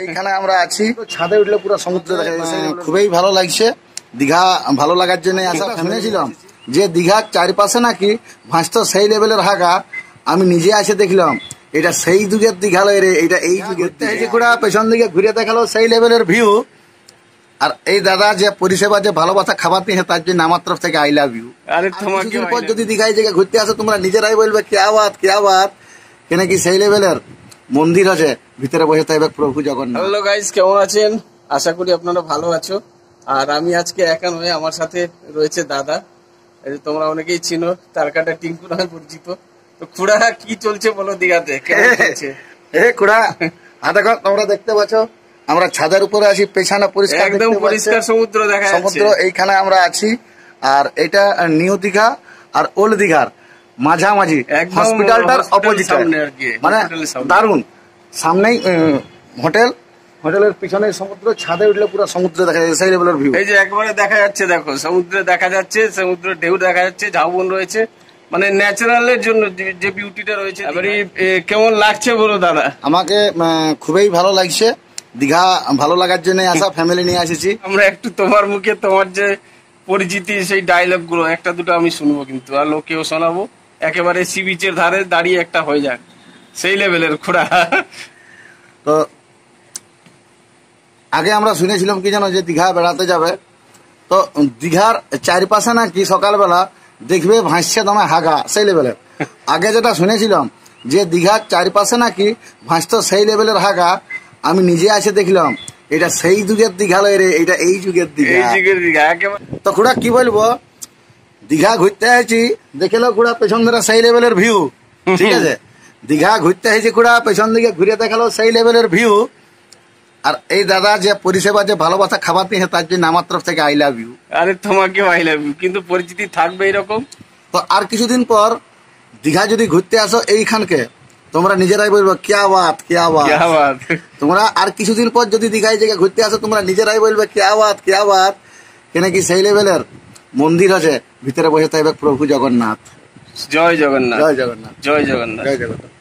এখানে আমরা আছি, ছাদে উঠলে পুরো সমুদ্র দেখা যাচ্ছে, খুবই ভালো লাগছে। দীঘা ভালো লাগার জন্য আসা। শুনেছিলাম যে দীঘার চারিপাশে নাকি ভাঁজতো সেই লেভেলের হাগা, আমি নিজে এসে দেখলাম এটা সেই যুগের দীঘা লয় রে, এটা এই যুগের দীঘা। পেছন দিকে ঘুরে দেখালো সেই লেভেলের ভিউ। আর এই দাদা যে পরিষেবা, যে ভালোবাসা খাবার দিয়ে, তার জন্য আমার তরফ থেকে আই লাভ ইউ। আরে তোমাকে যদি দীঘায় জায়গায় ঘুরতে আসো, তোমরা নিজেরাই বলবে কেয়া বাত, কেন কি সেই লেভেলের মন্দির আছে, ভিতরে বসে থাকবে প্রভু জগন্নাথ। হ্যালো গাইস, কেমন আছেন? আশা করি আপনারা ভালো আছো। আর আমি আজকে একা নয়, আমার সাথে রয়েছে দাদা, তোমরা অনেকেই চিনো, তারকাটা টিঙ্কু নামে পরিচিত। তো খুড়া কি চলছে বলো দীঘাতে, কেমন চলছে? খুড়া দেখো, তোমরা দেখতে পাচ্ছ আমরা ছাদের উপরে আছি, পেছনে পরিষ্কার, একদম পরিষ্কার সমুদ্র দেখা যাচ্ছে। সমুদ্র এইখানে আমরা আছি। আর এটা নিউ দীঘা আর ওল্ড দীঘার মাঝামাঝি, হসপিটালটার অপোজিট, মানে দারুন। সামনেই হোটেলের পিছনে সমুদ্র, ছাদে উঠলে পুরো সমুদ্র দেখা যাচ্ছে, সেই লেভেলের ভিউ। এই যে একবারে দেখা যাচ্ছে, দেখো সমুদ্রে দেখা যাচ্ছে, সমুদ্রের ঢেউ দেখা যাচ্ছে, ঝাউবন রয়েছে, মানে ন্যাচারালের জন্য যে বিউটিটা রয়েছে। এবারে কেমন লাগছে বলো দাদা? আমাকে খুবই ভালো লাগছে। দীঘা ভালো লাগার জন্য আসা, ফ্যামিলি নিয়ে এসেছি আমরা। একটু তোমার মুখে তোমার যে পরিচিতি, সেই ডায়লগ গুলো একটা দুটো আমি শুনবো, কিন্তু আর লোকেও শোনাবো। একেবারে সি বিচের ধারে দাঁড়িয়ে একটা হয়ে যাক, সেই লেভেলের খুড়া। তো আগে আমরা শুনেছিলাম কি জানো, যে দীঘা বেড়াতে যাবে, তো দীঘার চারিপাশে নাকি সকালবেলা দেখবে ভাসছে দমে হাগা, সেই লেভেলের। আগে যেটা শুনেছিলাম যে দীঘার চারিপাশে নাকি ভাসতো সেই লেভেলের হাগা, আমি নিজে এসে দেখলাম এটা সেই যুগের দীঘা লয় রে, এটা এই যুগের দীঘা। তো খুড়া কি বলবো, দীঘা ঘুরতে আসছি, দেখলো খুড়া পেছন ধরে সেই লেভেলের ভিউ, ঠিক আছে। দীঘা ঘুরতে আসছি খুড়া, পেছন দিকে ঘুরে দেখালো সেই লেভেলের ভিউ। আর এই দাদা যে পরিষেবা, যে ভালোবাসা খাবার দিয়ে, তার জন্য আমার তরফ থেকে আই লাভ ইউ। আরে তোমাকেও আই লাভ ইউ, কিন্তু পরিচিতি থাকবে এরকম। তো আর কিছুদিন পর দীঘা যদি ঘুরতে আসো এইখানকে, তোমরা নিজেরাই বলবো কেয়া বাত। তোমরা আর কিছুদিন পর যদি দীঘায় জায়গায় ঘুরতে আসো, তোমরা নিজেরাই বলবে কেয়া বাত, কেন কি সেই লেভেলের মন্দির আছে, ভিতরে বসে থাকবে প্রভু জগন্নাথ। জয় জগন্নাথ, জয় জগন্নাথ, জয় জগন্নাথ, জয় জগন্নাথ।